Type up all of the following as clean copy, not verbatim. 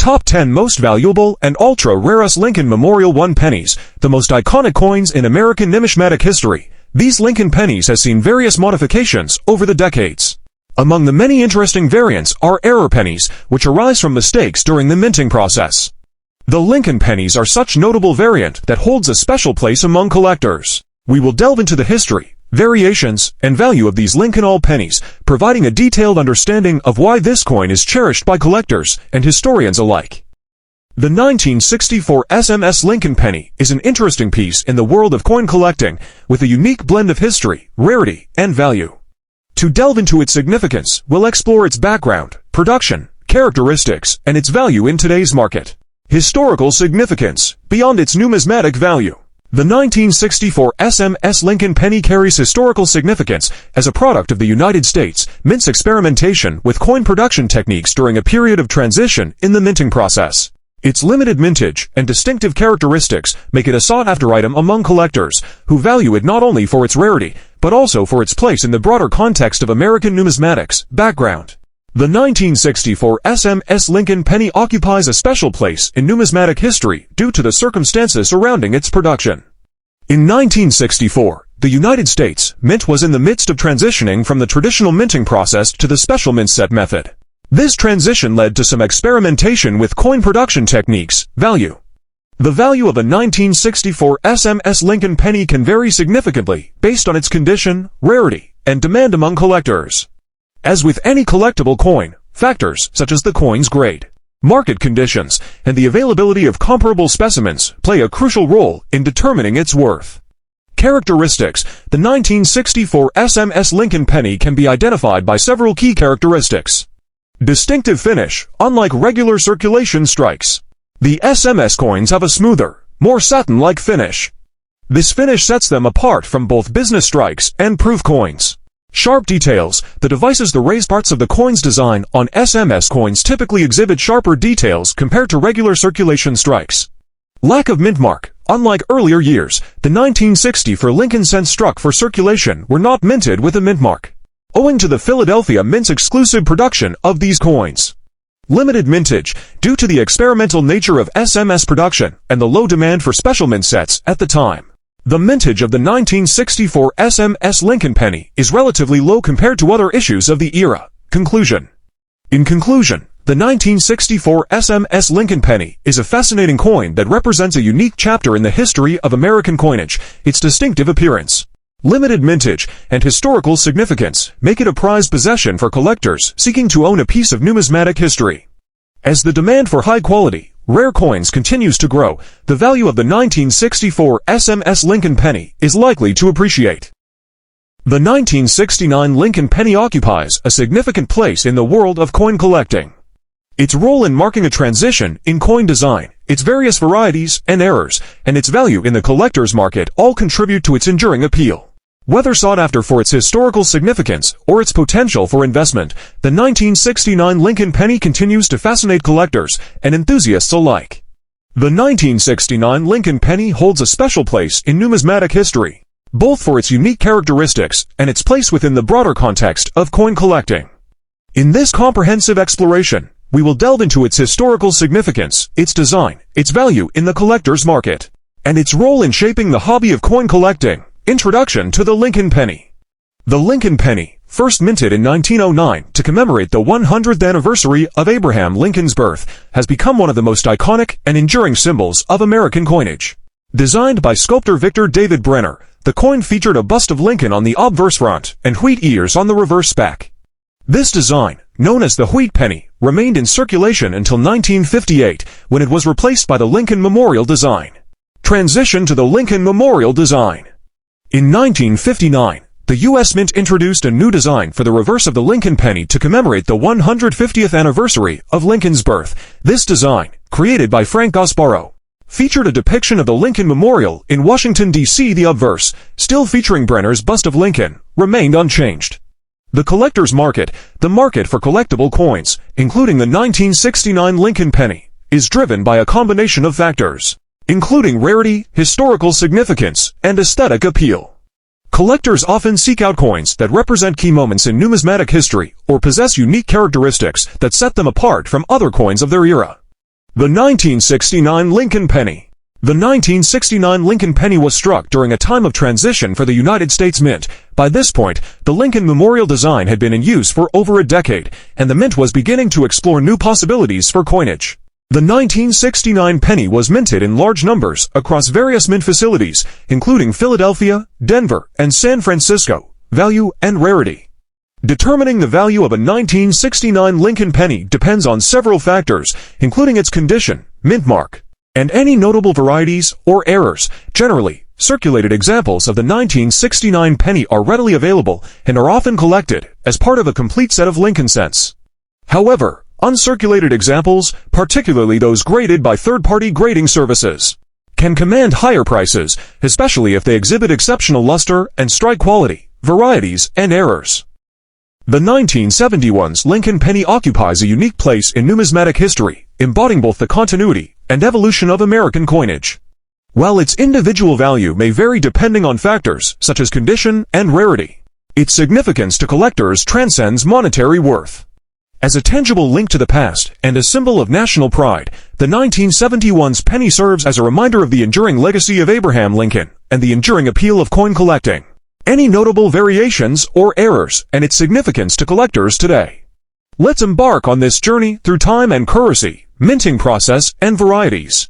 Top 10 Most Valuable and Ultra-Rarest Lincoln Memorial 1 Pennies, the most iconic coins in American numismatic history. These Lincoln pennies has seen various modifications over the decades. Among the many interesting variants are error pennies, which arise from mistakes during the minting process. The Lincoln pennies are such notable variant that holds a special place among collectors. We will delve into the history, variations, and value of these Lincoln All pennies, providing a detailed understanding of why this coin is cherished by collectors and historians alike. The 1964 SMS Lincoln penny is an interesting piece in the world of coin collecting, with a unique blend of history, rarity, and value. To delve into its significance, we'll explore its background, production, characteristics, and its value in today's market. Historical significance, beyond its numismatic value. The 1964 SMS Lincoln penny carries historical significance as a product of the United States Mint's experimentation with coin production techniques during a period of transition in the minting process. Its limited mintage and distinctive characteristics make it a sought-after item among collectors, who value it not only for its rarity, but also for its place in the broader context of American numismatics. Background. The 1964 SMS Lincoln penny occupies a special place in numismatic history due to the circumstances surrounding its production. In 1964, the United States Mint was in the midst of transitioning from the traditional minting process to the special mint set method. This transition led to some experimentation with coin production techniques. Value. The value of a 1964 SMS Lincoln penny can vary significantly based on its condition, rarity, and demand among collectors. As with any collectible coin, factors such as the coin's grade, market conditions, and the availability of comparable specimens play a crucial role in determining its worth. Characteristics. The 1964 SMS Lincoln penny can be identified by several key characteristics. Distinctive finish. Unlike regular circulation strikes, the SMS coins have a smoother, more satin-like finish. This finish sets them apart from both business strikes and proof coins. Sharp details. The devices, the raised parts of the coin's design on SMS coins typically exhibit sharper details compared to regular circulation strikes. Lack of mint mark. Unlike earlier years, the 1964 Lincoln cents struck for circulation were not minted with a mint mark, owing to the Philadelphia Mint's exclusive production of these coins. Limited mintage. Due to the experimental nature of SMS production and the low demand for special mint sets at the time, the mintage of the 1964 SMS Lincoln penny is relatively low compared to other issues of the era. Conclusion. In conclusion, the 1964 SMS Lincoln penny is a fascinating coin that represents a unique chapter in the history of American coinage. Its distinctive appearance, limited mintage, and historical significance make it a prized possession for collectors seeking to own a piece of numismatic history. As the demand for high-quality, rare coins continues to grow, the value of the 1964 SMS Lincoln penny is likely to appreciate. The 1969 Lincoln penny occupies a significant place in the world of coin collecting. Its role in marking a transition in coin design, its various varieties and errors, and its value in the collector's market all contribute to its enduring appeal. Whether sought after for its historical significance or its potential for investment, the 1969 Lincoln penny continues to fascinate collectors and enthusiasts alike. The 1969 Lincoln penny holds a special place in numismatic history, both for its unique characteristics and its place within the broader context of coin collecting. In this comprehensive exploration, we will delve into its historical significance, its design, its value in the collector's market, and its role in shaping the hobby of coin collecting. Introduction to the Lincoln penny. The Lincoln penny, first minted in 1909 to commemorate the 100th anniversary of Abraham Lincoln's birth, has become one of the most iconic and enduring symbols of American coinage. Designed by sculptor Victor David Brenner, the coin featured a bust of Lincoln on the obverse front and wheat ears on the reverse back. This design, known as the wheat penny, remained in circulation until 1958, when it was replaced by the Lincoln Memorial design. Transition to the Lincoln Memorial design. In 1959, the U.S. Mint introduced a new design for the reverse of the Lincoln penny to commemorate the 150th anniversary of Lincoln's birth. This design, created by Frank Gasparro, featured a depiction of the Lincoln Memorial in Washington, D.C. The obverse, still featuring Brenner's bust of Lincoln, remained unchanged. The collector's market, the market for collectible coins, including the 1969 Lincoln penny, is driven by a combination of factors, including rarity, historical significance, and aesthetic appeal. Collectors often seek out coins that represent key moments in numismatic history or possess unique characteristics that set them apart from other coins of their era. The 1969 Lincoln Penny. The 1969 Lincoln Penny was struck during a time of transition for the United States Mint. By this point, the Lincoln Memorial design had been in use for over a decade, and the Mint was beginning to explore new possibilities for coinage. The 1969 penny was minted in large numbers across various mint facilities, including Philadelphia, Denver, and San Francisco. Value and rarity. Determining the value of a 1969 Lincoln penny depends on several factors, including its condition, mint mark, and any notable varieties or errors. Generally, circulated examples of the 1969 penny are readily available and are often collected as part of a complete set of Lincoln cents. However, uncirculated examples, particularly those graded by third-party grading services, can command higher prices, especially if they exhibit exceptional luster and strike quality, varieties, and errors. The 1971's Lincoln Penny occupies a unique place in numismatic history, embodying both the continuity and evolution of American coinage. While its individual value may vary depending on factors such as condition and rarity, its significance to collectors transcends monetary worth. As a tangible link to the past and a symbol of national pride, the 1971's penny serves as a reminder of the enduring legacy of Abraham Lincoln and the enduring appeal of coin collecting, any notable variations or errors, and its significance to collectors today. Let's embark on this journey through time and currency, minting process, and varieties.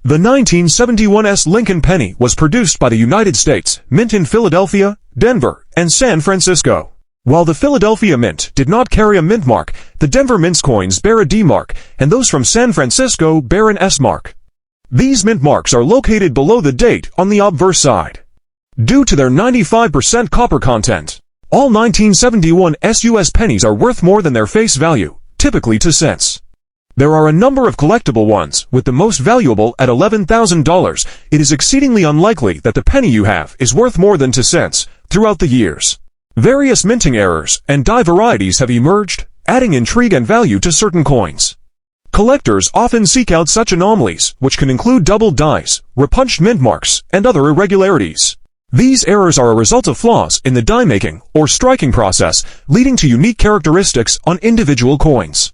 The 1971's Lincoln Penny was produced by the United States Mint in Philadelphia, Denver, and San Francisco. While the Philadelphia Mint did not carry a mint mark, the Denver Mint's coins bear a D mark, and those from San Francisco bear an S mark. These mint marks are located below the date on the obverse side. Due to their 95% copper content, all 1971 US pennies are worth more than their face value, typically 2 cents. There are a number of collectible ones, with the most valuable at $11,000. It is exceedingly unlikely that the penny you have is worth more than 2 cents. Throughout the years, various minting errors and die varieties have emerged, adding intrigue and value to certain coins. Collectors often seek out such anomalies, which can include double dies, repunched mint marks, and other irregularities. These errors are a result of flaws in the die-making or striking process, leading to unique characteristics on individual coins.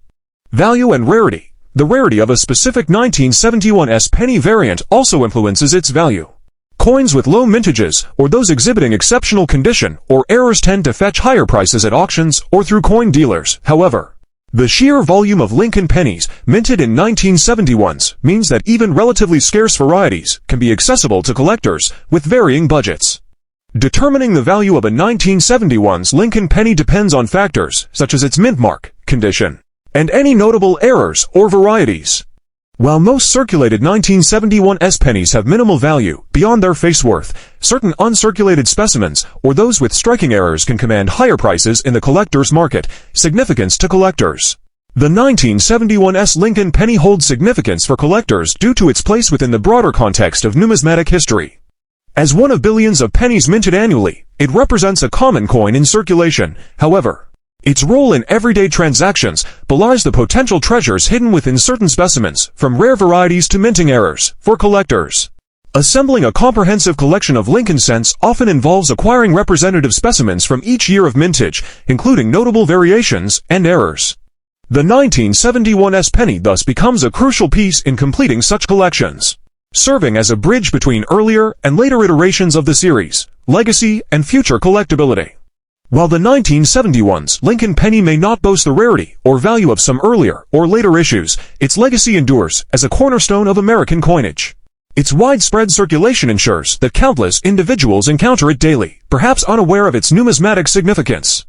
Value and rarity. The rarity of a specific 1971's penny variant also influences its value. Coins with low mintages or those exhibiting exceptional condition or errors tend to fetch higher prices at auctions or through coin dealers. However, the sheer volume of Lincoln pennies minted in 1971's means that even relatively scarce varieties can be accessible to collectors with varying budgets. Determining the value of a 1971's Lincoln penny depends on factors such as its mint mark, condition, and any notable errors or varieties. While most circulated 1971's pennies have minimal value beyond their face worth, certain uncirculated specimens or those with striking errors can command higher prices in the collector's market. Significance to collectors. The 1971's Lincoln penny holds significance for collectors due to its place within the broader context of numismatic history. As one of billions of pennies minted annually, it represents a common coin in circulation. However, its role in everyday transactions belies the potential treasures hidden within certain specimens, from rare varieties to minting errors, for collectors. Assembling a comprehensive collection of Lincoln cents often involves acquiring representative specimens from each year of mintage, including notable variations and errors. The 1971's penny thus becomes a crucial piece in completing such collections, serving as a bridge between earlier and later iterations of the series, legacy, and future collectability. While the 1971's Lincoln penny may not boast the rarity or value of some earlier or later issues, its legacy endures as a cornerstone of American coinage. Its widespread circulation ensures that countless individuals encounter it daily, perhaps unaware of its numismatic significance.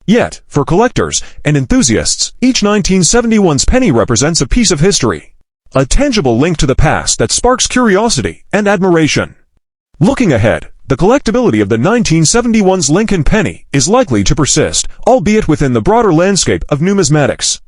Yet, for collectors and enthusiasts, each 1971's penny represents a piece of history, a tangible link to the past that sparks curiosity and admiration. Looking ahead, the collectability of the 1971's Lincoln penny is likely to persist, albeit within the broader landscape of numismatics.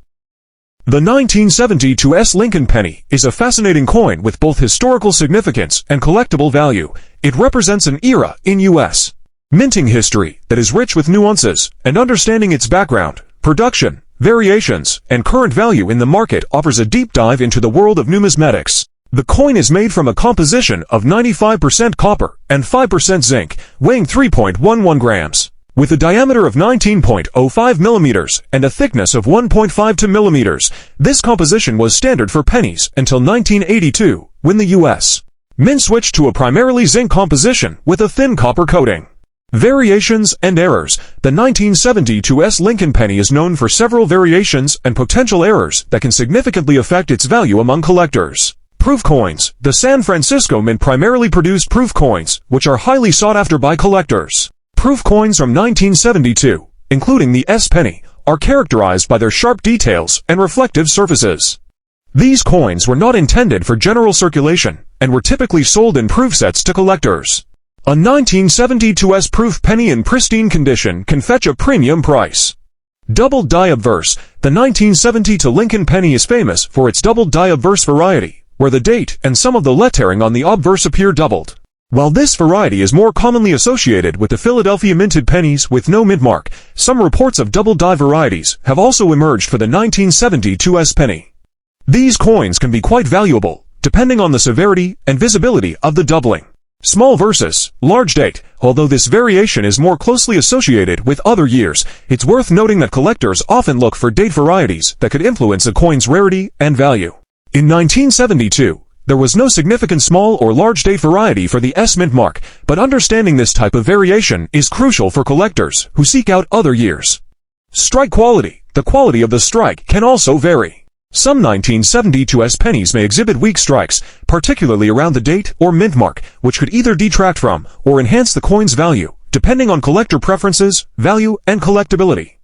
The 1972's Lincoln penny is a fascinating coin with both historical significance and collectible value. It represents an era in U.S. minting history that is rich with nuances, and understanding its background, production, variations, and current value in the market offers a deep dive into the world of numismatics. The coin is made from a composition of 95% copper and 5% zinc, weighing 3.11 grams. With a diameter of 19.05 millimeters and a thickness of 1.52 millimeters, this composition was standard for pennies until 1982, when the U.S. Mint switched to a primarily zinc composition with a thin copper coating. Variations and errors. The 1972 Lincoln penny is known for several variations and potential errors that can significantly affect its value among collectors. Proof coins. The San Francisco Mint primarily produced proof coins, which are highly sought after by collectors. Proof coins from 1972, including the S penny, are characterized by their sharp details and reflective surfaces. These coins were not intended for general circulation and were typically sold in proof sets to collectors. A 1972 proof penny in pristine condition can fetch a premium price. Double die obverse. The 1972 Lincoln penny is famous for its double die obverse variety, where the date and some of the lettering on the obverse appear doubled. While this variety is more commonly associated with the Philadelphia minted pennies with no mint mark, some reports of double die varieties have also emerged for the 1972 penny. These coins can be quite valuable, depending on the severity and visibility of the doubling. Small versus large date. Although this variation is more closely associated with other years, it's worth noting that collectors often look for date varieties that could influence a coin's rarity and value. In 1972, there was no significant small or large date variety for the S mint mark, but understanding this type of variation is crucial for collectors who seek out other years. Strike quality. The quality of the strike can also vary. Some 1972 pennies may exhibit weak strikes, particularly around the date or mint mark, which could either detract from or enhance the coin's value, depending on collector preferences, value, and collectability.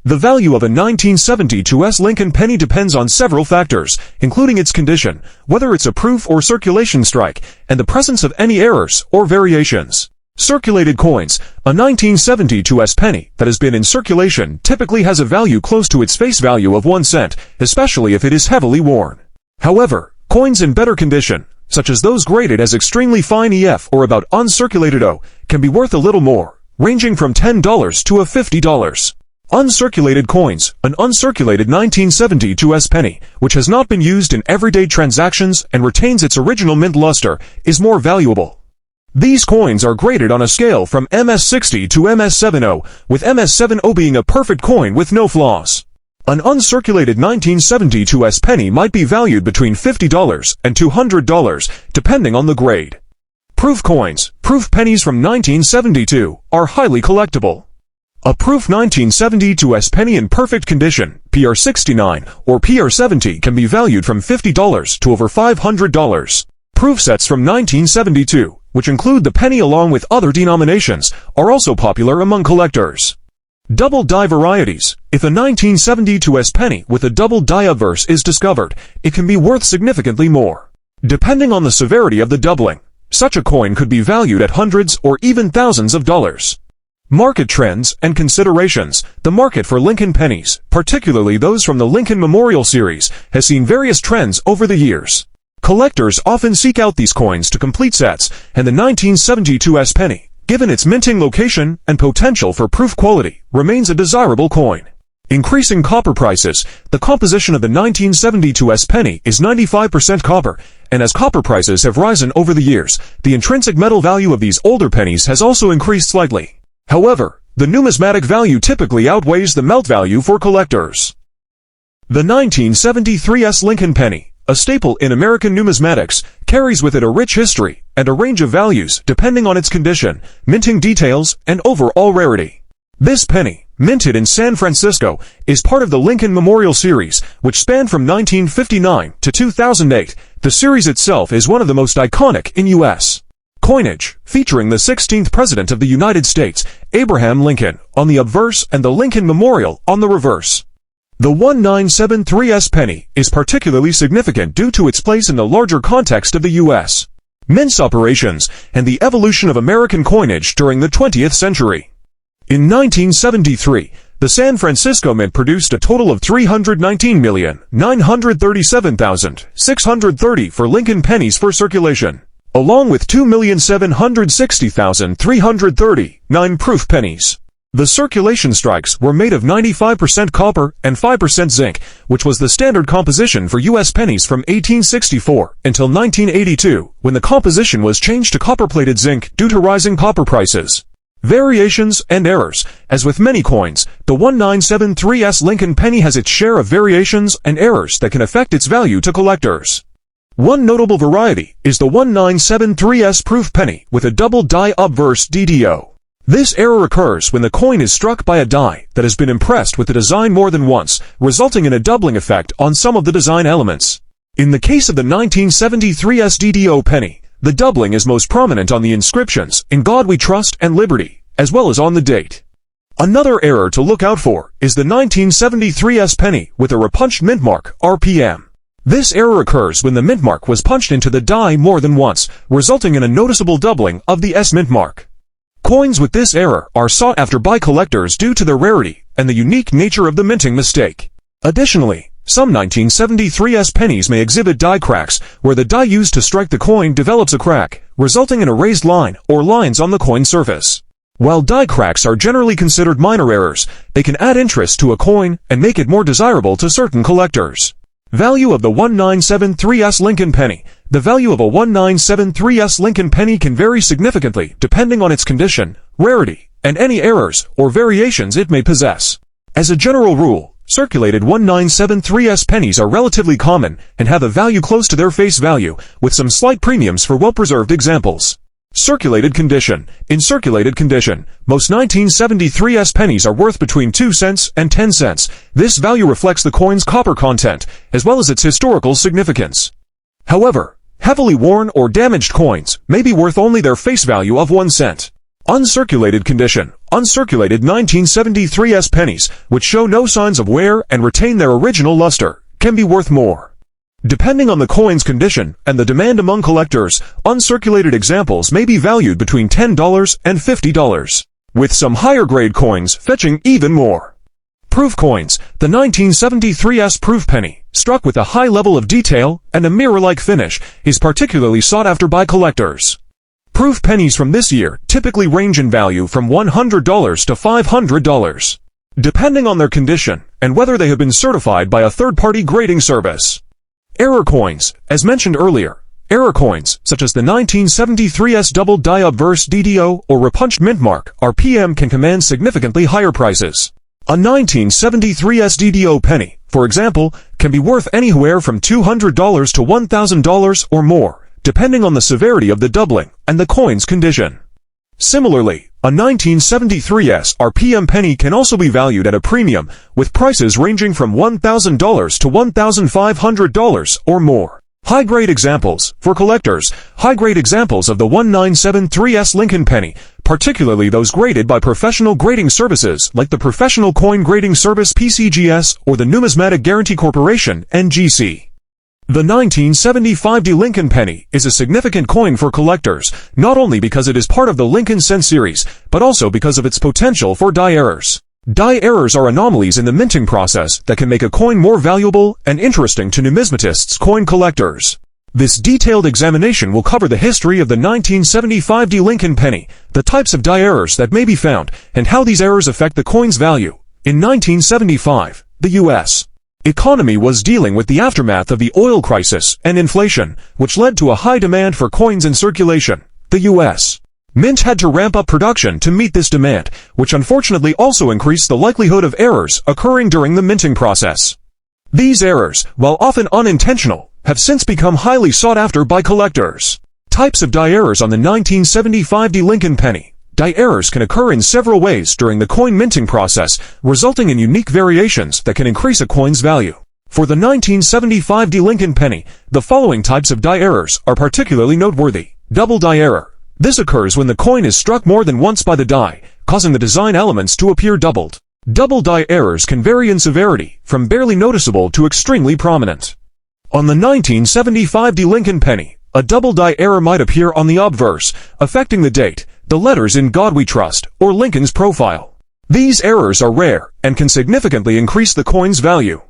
The value of a 1972 Lincoln penny depends on several factors, including its condition, whether it's a proof or circulation strike, and the presence of any errors or variations. Circulated coins. A 1972 penny that has been in circulation typically has a value close to its face value of 1 cent, especially if it is heavily worn. However, coins in better condition, such as those graded as extremely fine EF or about uncirculated O, can be worth a little more, ranging from $10 to $50. Uncirculated coins. An uncirculated 1972 penny, which has not been used in everyday transactions and retains its original mint luster, is more valuable. These coins are graded on a scale from MS60 to MS70, with MS70 being a perfect coin with no flaws. An uncirculated 1972 penny might be valued between $50 and $200, depending on the grade. Proof coins. Proof pennies from 1972 are highly collectible. A proof 1972 penny in perfect condition, PR69 or PR70, can be valued from $50 to over $500. Proof sets from 1972, which include the penny along with other denominations, are also popular among collectors. Double die varieties. If a 1972 penny with a double die obverse is discovered, it can be worth significantly more. Depending on the severity of the doubling, such a coin could be valued at hundreds or even thousands of dollars. Market trends and considerations. The market for Lincoln pennies, particularly those from the Lincoln Memorial series, has seen various trends over the years. Collectors often seek out these coins to complete sets, and the 1972 penny, given its minting location and potential for proof quality, remains a desirable coin. Increasing copper prices. The composition of the 1972 penny is 95% copper, and as copper prices have risen over the years, the intrinsic metal value of these older pennies has also increased slightly. However, the numismatic value typically outweighs the melt value for collectors. The 1973 Lincoln penny, a staple in American numismatics, carries with it a rich history and a range of values depending on its condition, minting details, and overall rarity. This penny, minted in San Francisco, is part of the Lincoln Memorial series, which spanned from 1959 to 2008. The series itself is one of the most iconic in U.S. coinage, featuring the 16th President of the United States, Abraham Lincoln, on the obverse and the Lincoln Memorial on the reverse. The 1973 penny is particularly significant due to its place in the larger context of the U.S. Mint's operations and the evolution of American coinage during the 20th century. In 1973, the San Francisco Mint produced a total of 319,937,630 for Lincoln pennies for circulation, along with 2,760,339 proof pennies. The circulation strikes were made of 95% copper and 5% zinc, which was the standard composition for U.S. pennies from 1864 until 1982, when the composition was changed to copper-plated zinc due to rising copper prices. Variations and errors. As with many coins, the 1973 Lincoln penny has its share of variations and errors that can affect its value to collectors. One notable variety is the 1973 proof penny with a double die obverse DDO. This error occurs when the coin is struck by a die that has been impressed with the design more than once, resulting in a doubling effect on some of the design elements. In the case of the 1973 DDO penny, the doubling is most prominent on the inscriptions, "In God We Trust" and "Liberty," as well as on the date. Another error to look out for is the 1973 penny with a repunched mint mark, RPM. This error occurs when the mint mark was punched into the die more than once, resulting in a noticeable doubling of the S mint mark. Coins with this error are sought after by collectors due to their rarity and the unique nature of the minting mistake. Additionally, some 1973 pennies may exhibit die cracks, where the die used to strike the coin develops a crack, resulting in a raised line or lines on the coin surface. While die cracks are generally considered minor errors, they can add interest to a coin and make it more desirable to certain collectors. Value of the 1973 Lincoln penny. The value of a 1973 Lincoln penny can vary significantly depending on its condition, rarity, and any errors or variations it may possess. As a general rule, circulated 1973 pennies are relatively common and have a value close to their face value, with some slight premiums for well-preserved examples. Circulated condition. In circulated condition, most 1973 pennies are worth between 2 cents and 10 cents. This value reflects the coin's copper content, as well as its historical significance. However, heavily worn or damaged coins may be worth only their face value of 1 cent. Uncirculated condition. Uncirculated 1973 pennies, which show no signs of wear and retain their original luster, can be worth more. Depending on the coin's condition and the demand among collectors, uncirculated examples may be valued between $10 and $50, with some higher-grade coins fetching even more. Proof coins. The 1973 proof penny, struck with a high level of detail and a mirror-like finish, is particularly sought after by collectors. Proof pennies from this year typically range in value from $100 to $500, depending on their condition and whether they have been certified by a third-party grading service. Error coins. As mentioned earlier, error coins, such as the 1973 double die obverse DDO or repunched mint mark, RPM, can command significantly higher prices. A 1973 DDO penny, for example, can be worth anywhere from $200 to $1,000 or more, depending on the severity of the doubling and the coin's condition. Similarly, a 1973 RPM penny can also be valued at a premium, with prices ranging from $1,000 to $1,500 or more. High-grade examples. For collectors, high-grade examples of the 1973 Lincoln penny, particularly those graded by professional grading services like the Professional Coin Grading Service (PCGS) or the Numismatic Guarantee Corporation (NGC). The 1975 Lincoln penny is a significant coin for collectors, not only because it is part of the Lincoln cent series, but also because of its potential for die errors. Die errors are anomalies in the minting process that can make a coin more valuable and interesting to numismatists, coin collectors. This detailed examination will cover the history of the 1975 Lincoln penny, the types of die errors that may be found, and how these errors affect the coin's value. In 1975, the U.S. economy was dealing with the aftermath of the oil crisis and inflation, which led to a high demand for coins in circulation. The U.S. Mint had to ramp up production to meet this demand, which unfortunately also increased the likelihood of errors occurring during the minting process. These errors, while often unintentional, have since become highly sought after by collectors. Types of die errors on the 1975 Lincoln penny. Die errors can occur in several ways during the coin minting process, resulting in unique variations that can increase a coin's value. For the 1975 Lincoln penny, the following types of die errors are particularly noteworthy. Double die error. This occurs when the coin is struck more than once by the die, causing the design elements to appear doubled. Double die errors can vary in severity, from barely noticeable to extremely prominent. On the 1975 Lincoln penny, a double die error might appear on the obverse, affecting the date, the letters "In God We Trust," or Lincoln's profile. These errors are rare and can significantly increase the coin's value.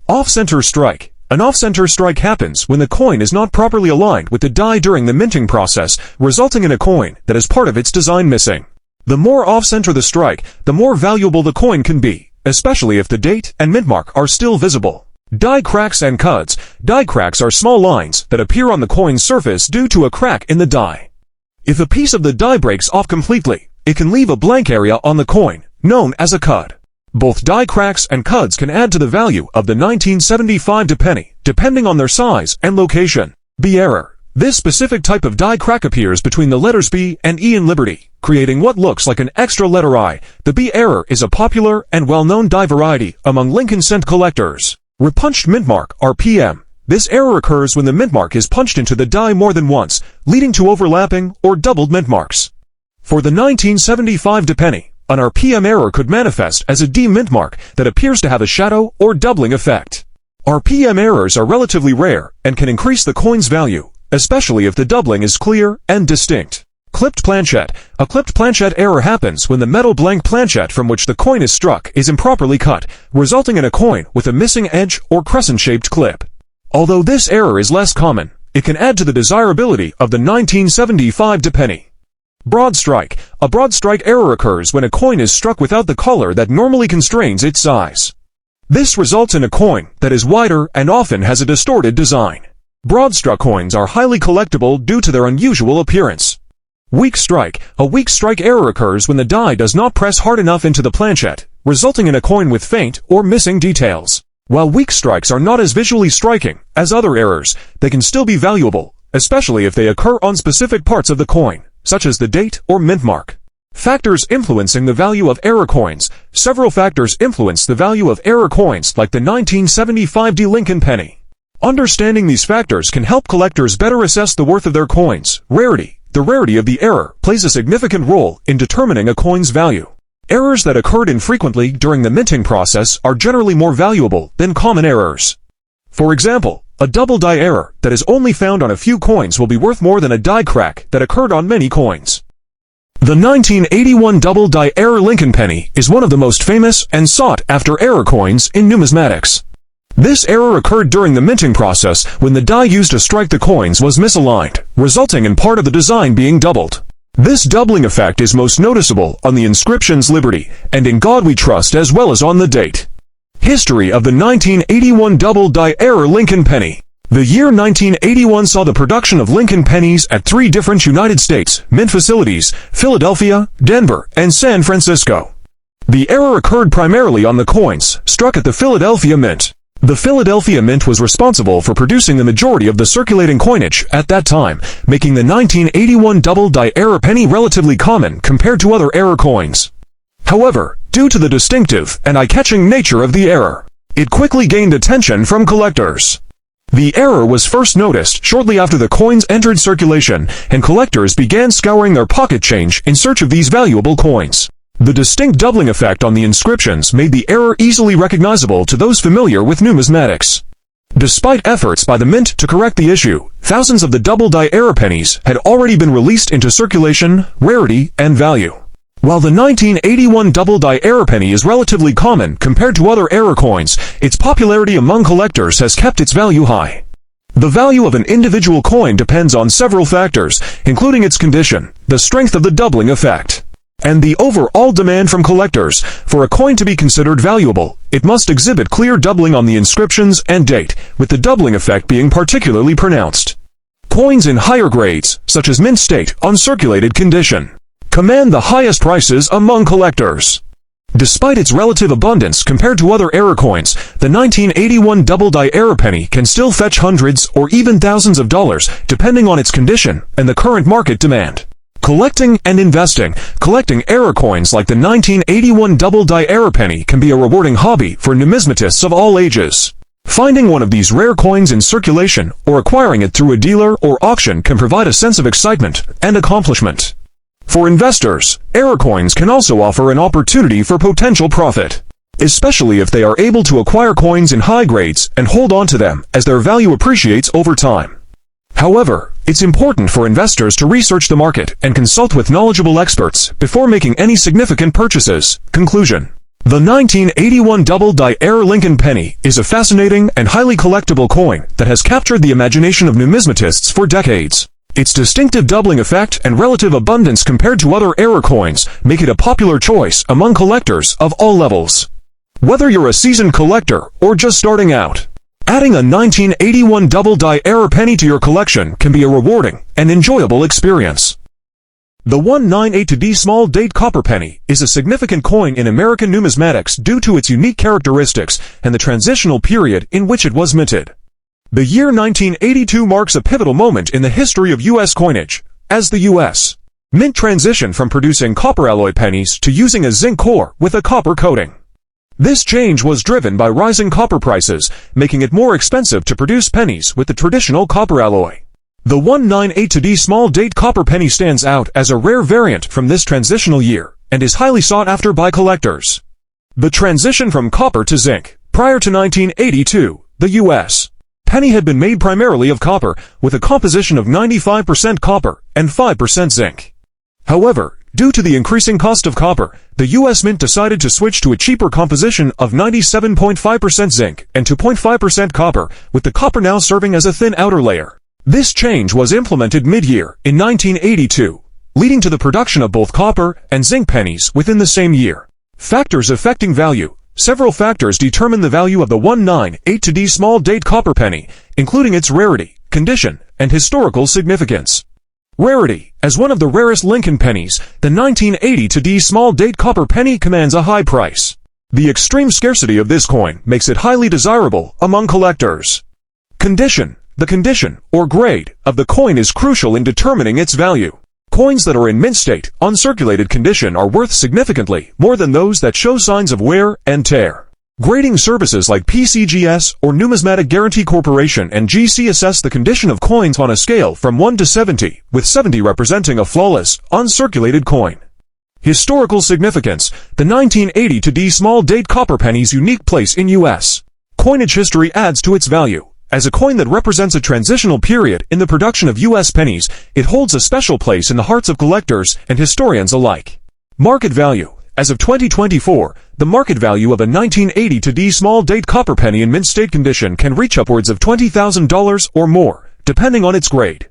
Off-center strike. An off-center strike happens when the coin is not properly aligned with the die during the minting process, resulting in a coin that is part of its design missing. The more off-center the strike, the more valuable the coin can be, especially if the date and mint mark are still visible. Die cracks and cuts. Die cracks are small lines that appear on the coin's surface due to a crack in the die. If a piece of the die breaks off completely, it can leave a blank area on the coin, known as a cud. Both die cracks and cuds can add to the value of the 1975 penny, depending on their size and location. B error. This specific type of die crack appears between the letters B and E in Liberty, creating what looks like an extra letter I. The B error is a popular and well-known die variety among Lincoln cent collectors. Repunched mint mark, RPM. This error occurs when the mint mark is punched into the die more than once, leading to overlapping or doubled mint marks. For the 1975 penny, an RPM error could manifest as a D mint mark that appears to have a shadow or doubling effect. RPM errors are relatively rare and can increase the coin's value, especially if the doubling is clear and distinct. Clipped planchette. A clipped planchette error happens when the metal blank planchette from which the coin is struck is improperly cut, resulting in a coin with a missing edge or crescent-shaped clip. Although this error is less common, it can add to the desirability of the 1975 penny. Broad strike. A broad strike error occurs when a coin is struck without the collar that normally constrains its size. This results in a coin that is wider and often has a distorted design. Broad-struck coins are highly collectible due to their unusual appearance. Weak strike. A weak strike error occurs when the die does not press hard enough into the planchette, resulting in a coin with faint or missing details. While weak strikes are not as visually striking as other errors, they can still be valuable, especially if they occur on specific parts of the coin, such as the date or mint mark. Factors influencing the value of error coins. Several factors influence the value of error coins like the 1975 Lincoln penny. Understanding these factors can help collectors better assess the worth of their coins. Rarity. The rarity of the error plays a significant role in determining a coin's value. Errors that occurred infrequently during the minting process are generally more valuable than common errors. For example, a double die error that is only found on a few coins will be worth more than a die crack that occurred on many coins. The 1981 double die error Lincoln penny is one of the most famous and sought-after error coins in numismatics. This error occurred during the minting process when the die used to strike the coins was misaligned, resulting in part of the design being doubled. This doubling effect is most noticeable on the inscriptions Liberty and In God We Trust, as well as on the date. History of the 1981 double die error Lincoln penny. The year 1981 saw the production of Lincoln pennies at 3 different United States mint facilities: Philadelphia, Denver, and San Francisco. The error occurred primarily on the coins struck at the Philadelphia Mint. The Philadelphia Mint was responsible for producing the majority of the circulating coinage at that time, making the 1981 double die error penny relatively common compared to other error coins. However, due to the distinctive and eye-catching nature of the error, it quickly gained attention from collectors. The error was first noticed shortly after the coins entered circulation, and collectors began scouring their pocket change in search of these valuable coins. The distinct doubling effect on the inscriptions made the error easily recognizable to those familiar with numismatics. Despite efforts by the Mint to correct the issue, thousands of the double die error pennies had already been released into circulation, rarity, and value. While the 1981 double die error penny is relatively common compared to other error coins, its popularity among collectors has kept its value high. The value of an individual coin depends on several factors, including its condition, the strength of the doubling effect, and the overall demand from collectors. For a coin to be considered valuable, it must exhibit clear doubling on the inscriptions and date, with the doubling effect being particularly pronounced. Coins in higher grades, such as mint state, uncirculated condition, command the highest prices among collectors. Despite its relative abundance compared to other error coins, the 1981 double die error penny can still fetch hundreds or even thousands of dollars, depending on its condition and the current market demand. Collecting and investing. Collecting error coins like the 1981 double die error penny can be a rewarding hobby for numismatists of all ages. Finding one of these rare coins in circulation or acquiring it through a dealer or auction can provide a sense of excitement and accomplishment. For investors, error coins can also offer an opportunity for potential profit, especially if they are able to acquire coins in high grades and hold on to them as their value appreciates over time. However, it's important for investors to research the market and consult with knowledgeable experts before making any significant purchases. Conclusion. The 1981 double die error Lincoln penny is a fascinating and highly collectible coin that has captured the imagination of numismatists for decades. Its distinctive doubling effect and relative abundance compared to other error coins make it a popular choice among collectors of all levels. Whether you're a seasoned collector or just starting out, adding a 1981 double die error penny to your collection can be a rewarding and enjoyable experience. The 198D small date copper penny is a significant coin in American numismatics due to its unique characteristics and the transitional period in which it was minted. The year 1982 marks a pivotal moment in the history of U.S. coinage, as the U.S. Mint transitioned from producing copper alloy pennies to using a zinc core with a copper coating. This change was driven by rising copper prices, making it more expensive to produce pennies with the traditional copper alloy. The 198D small date copper penny stands out as a rare variant from this transitional year and is highly sought after by collectors. The transition from copper to zinc. Prior to 1982, the U.S. penny had been made primarily of copper, with a composition of 95% copper and 5% zinc. However, due to the increasing cost of copper, the U.S. Mint decided to switch to a cheaper composition of 97.5% zinc and 2.5% copper, with the copper now serving as a thin outer layer. This change was implemented mid-year in 1982, leading to the production of both copper and zinc pennies within the same year. Factors affecting value. Several factors determine the value of the 198D small date copper penny, including its rarity, condition, and historical significance. Rarity. As one of the rarest Lincoln pennies, the 1982D small date copper penny commands a high price. The extreme scarcity of this coin makes it highly desirable among collectors. Condition. The condition, or grade, of the coin is crucial in determining its value. Coins that are in mint state, uncirculated condition are worth significantly more than those that show signs of wear and tear. Grading services like PCGS or Numismatic Guarantee Corporation and GC assess the condition of coins on a scale from 1 to 70, with 70 representing a flawless, uncirculated coin. Historical significance. The 1982D small date copper penny's unique place in U.S. coinage history adds to its value. As a coin that represents a transitional period in the production of U.S. pennies, it holds a special place in the hearts of collectors and historians alike. Market value. As of 2024, the market value of a 1982D small date copper penny in mint state condition can reach upwards of $20,000 or more, depending on its grade.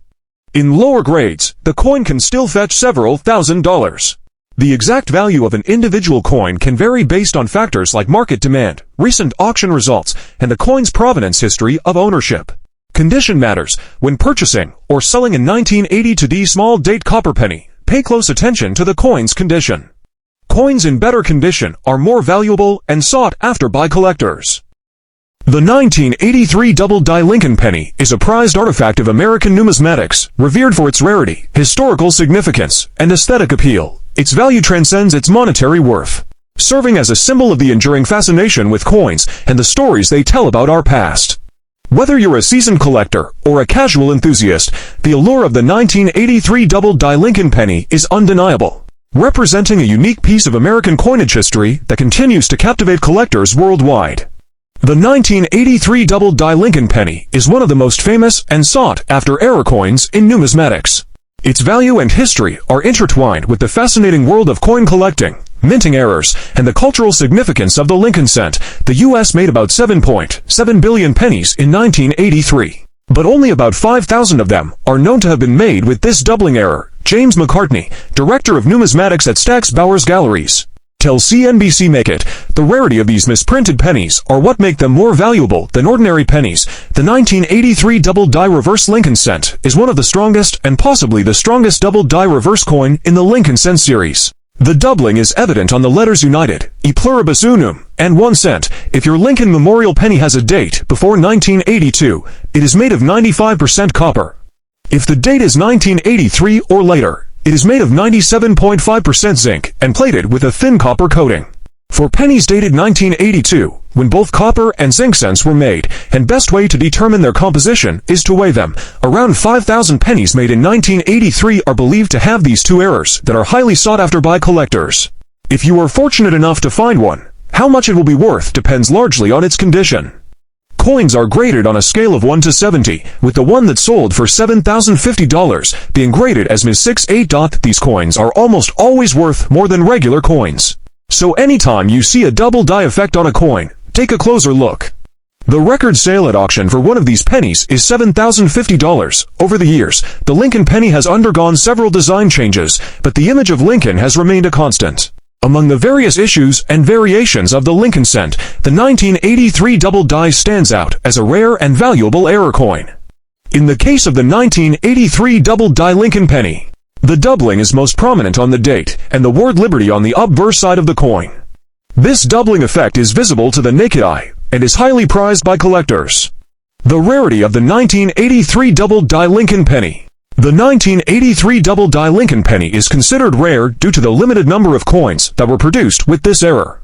In lower grades, the coin can still fetch several $1,000s. The exact value of an individual coin can vary based on factors like market demand, recent auction results, and the coin's provenance history of ownership. Condition matters. When purchasing or selling a 1982D small date copper penny, pay close attention to the coin's condition. Coins in better condition are more valuable and sought after by collectors. The 1983 double-die Lincoln penny is a prized artifact of American numismatics, revered for its rarity, historical significance, and aesthetic appeal. Its value transcends its monetary worth, serving as a symbol of the enduring fascination with coins and the stories they tell about our past. Whether you're a seasoned collector or a casual enthusiast, the allure of the 1983 double-die Lincoln penny is undeniable, representing a unique piece of American coinage history that continues to captivate collectors worldwide. The 1983 double-die Lincoln penny is one of the most famous and sought-after era coins in numismatics. Its value and history are intertwined with the fascinating world of coin collecting, minting errors, and the cultural significance of the Lincoln cent. The U.S. made about 7.7 billion pennies in 1983, but only about 5,000 of them are known to have been made with this doubling error. James McCartney, director of numismatics at Stack's Bowers Galleries, tells CNBC Make It, the rarity of these misprinted pennies are what make them more valuable than ordinary pennies. The 1983 double-die reverse Lincoln cent is one of the strongest and possibly the strongest double-die reverse coin in the Lincoln cent series. The doubling is evident on the letters United, E pluribus unum, and 1 cent. If your Lincoln Memorial penny has a date before 1982, it is made of 95% copper. If the date is 1983 or later, it is made of 97.5% zinc and plated with a thin copper coating. For pennies dated 1982, when both copper and zinc cents were made, and best way to determine their composition is to weigh them. Around 5,000 pennies made in 1983 are believed to have these two errors that are highly sought after by collectors. If you are fortunate enough to find one, how much it will be worth depends largely on its condition. Coins are graded on a scale of 1 to 70, with the one that sold for $7,050 being graded as Ms. 68. These coins are almost always worth more than regular coins. So anytime you see a double die effect on a coin, take a closer look. The record sale at auction for one of these pennies is $7,050. Over the years, the Lincoln penny has undergone several design changes, but the image of Lincoln has remained a constant. Among the various issues and variations of the Lincoln cent, the 1983 double die stands out as a rare and valuable error coin. In the case of the 1983 double die Lincoln penny, The doubling is most prominent on the date, and the word liberty on the obverse side of the coin. This doubling effect is visible to the naked eye, and is highly prized by collectors. The rarity of the 1983 double-die Lincoln penny. The 1983 double-die Lincoln penny is considered rare due to the limited number of coins that were produced with this error.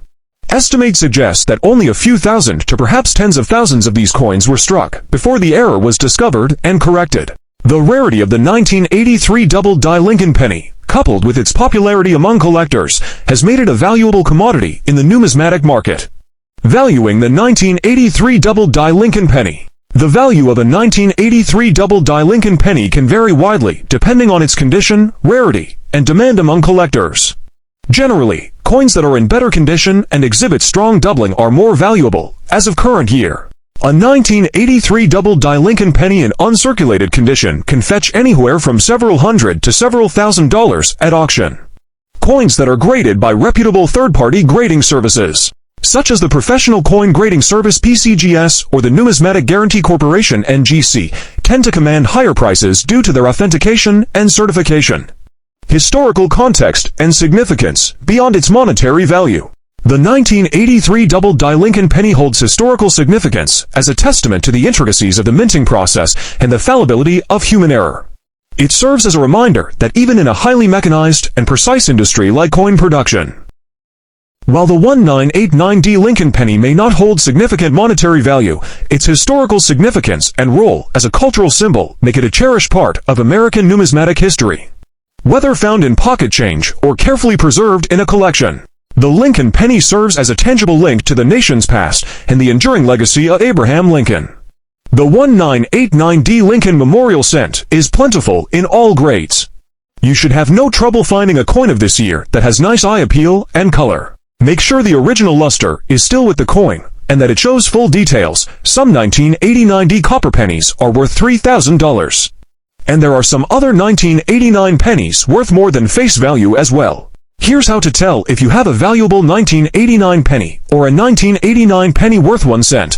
Estimates suggest that only a few thousand to perhaps tens of thousands of these coins were struck before the error was discovered and corrected. The rarity of the 1983 double-die Lincoln penny, coupled with its popularity among collectors, has made it a valuable commodity in the numismatic market. Valuing the 1983 double-die Lincoln penny. The value of a 1983 double-die Lincoln penny can vary widely depending on its condition, rarity, and demand among collectors. Generally, coins that are in better condition and exhibit strong doubling are more valuable, as of current year. A 1983 double-die Lincoln penny in uncirculated condition can fetch anywhere from several hundred to several $1,000s at auction. Coins that are graded by reputable third-party grading services, such as the Professional Coin Grading Service (PCGS) or the Numismatic Guarantee Corporation (NGC), tend to command higher prices due to their authentication and certification. Historical context and significance beyond its monetary value. The 1983 double-die Lincoln penny holds historical significance as a testament to the intricacies of the minting process and the fallibility of human error. It serves as a reminder that even in a highly mechanized and precise industry like coin production, while the 1989D Lincoln penny may not hold significant monetary value, its historical significance and role as a cultural symbol make it a cherished part of American numismatic history. Whether found in pocket change or carefully preserved in a collection, the Lincoln penny serves as a tangible link to the nation's past and the enduring legacy of Abraham Lincoln. The 1989D Lincoln Memorial Cent is plentiful in all grades. You should have no trouble finding a coin of this year that has nice eye appeal and color. Make sure the original luster is still with the coin, and that it shows full details. Some 1989D copper pennies are worth $3,000. And there are some other 1989 pennies worth more than face value as well. Here's how to tell if you have a valuable 1989 penny or a 1989 penny worth 1 cent.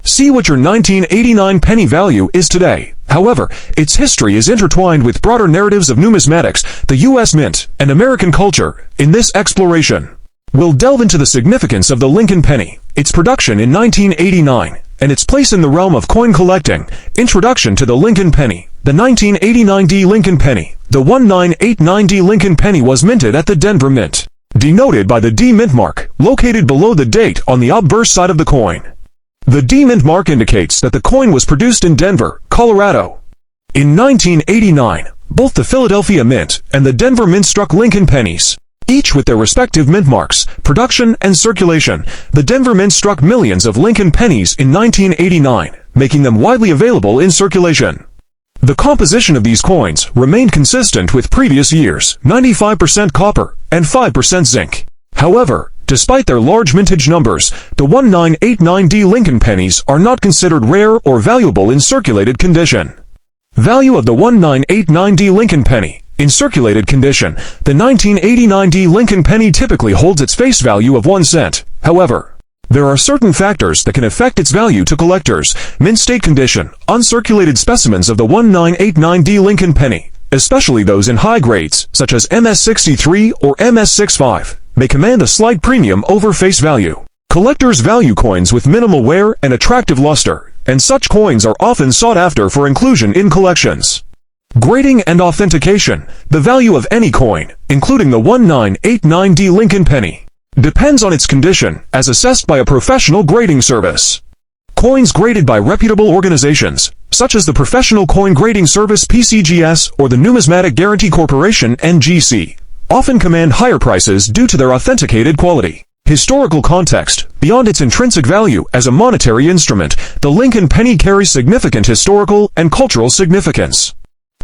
See what your 1989 penny value is today. However, its history is intertwined with broader narratives of numismatics, the U.S. Mint, and American culture. In this exploration, we'll delve into the significance of the Lincoln penny, its production in 1989, and its place in the realm of coin collecting. Introduction to the Lincoln penny. The 1989D Lincoln penny. The 1989D Lincoln penny was minted at the Denver Mint, denoted by the D Mint mark, located below the date on the obverse side of the coin. The D Mint mark indicates that the coin was produced in Denver, Colorado. In 1989, both the Philadelphia Mint and the Denver Mint struck Lincoln pennies, each with their respective mint marks, production, and circulation. The Denver Mint struck millions of Lincoln pennies in 1989, making them widely available in circulation. The composition of these coins remained consistent with previous years, 95% copper and 5% zinc. However, despite their large mintage numbers, the 1989D Lincoln pennies are not considered rare or valuable in circulated condition. Value of the 1989D Lincoln penny. In circulated condition, the 1989D Lincoln penny typically holds its face value of 1 cent. However, there are certain factors that can affect its value to collectors. Mint state condition. Uncirculated specimens of the 1989D Lincoln penny, especially those in high grades, such as MS63 or MS65, may command a slight premium over face value. Collectors value coins with minimal wear and attractive luster, and such coins are often sought after for inclusion in collections. Grading and authentication. The value of any coin, including the 1989D Lincoln penny, depends on its condition, as assessed by a professional grading service. Coins graded by reputable organizations, such as the Professional Coin Grading Service (PCGS) or the Numismatic Guarantee Corporation (NGC), often command higher prices due to their authenticated quality. Historical context. Beyond its intrinsic value as a monetary instrument, the Lincoln penny carries significant historical and cultural significance.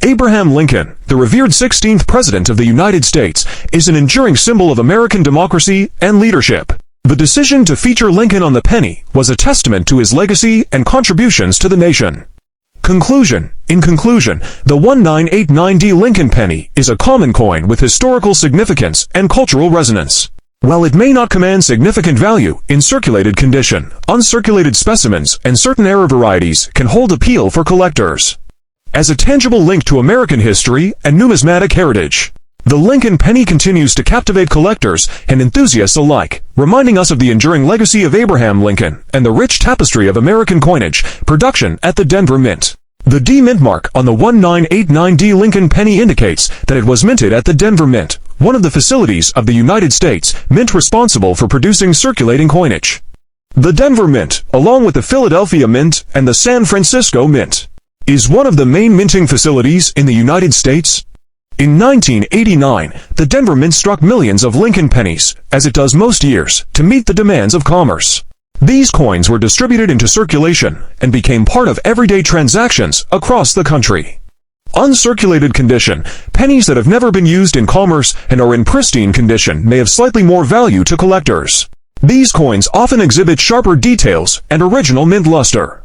Abraham Lincoln, the revered 16th President of the United States, is an enduring symbol of American democracy and leadership. The decision to feature Lincoln on the penny was a testament to his legacy and contributions to the nation. Conclusion. In conclusion, the 1989D Lincoln penny is a common coin with historical significance and cultural resonance. While it may not command significant value in circulated condition, uncirculated specimens and certain error varieties can hold appeal for collectors. as a tangible link to American history and numismatic heritage. The Lincoln penny continues to captivate collectors and enthusiasts alike, reminding us of the enduring legacy of Abraham Lincoln and the rich tapestry of American coinage production at the Denver Mint. The D mint mark on the 1989D Lincoln penny indicates that it was minted at the Denver Mint, one of the facilities of the United States Mint responsible for producing circulating coinage. The Denver Mint, along with the Philadelphia Mint and the San Francisco Mint, is one of the main minting facilities in the United States. In 1989, the Denver Mint struck millions of Lincoln pennies, as it does most years, to meet the demands of commerce. These coins were distributed into circulation and became part of everyday transactions across the country. Uncirculated condition, pennies that have never been used in commerce and are in pristine condition may have slightly more value to collectors. These coins often exhibit sharper details and original mint luster.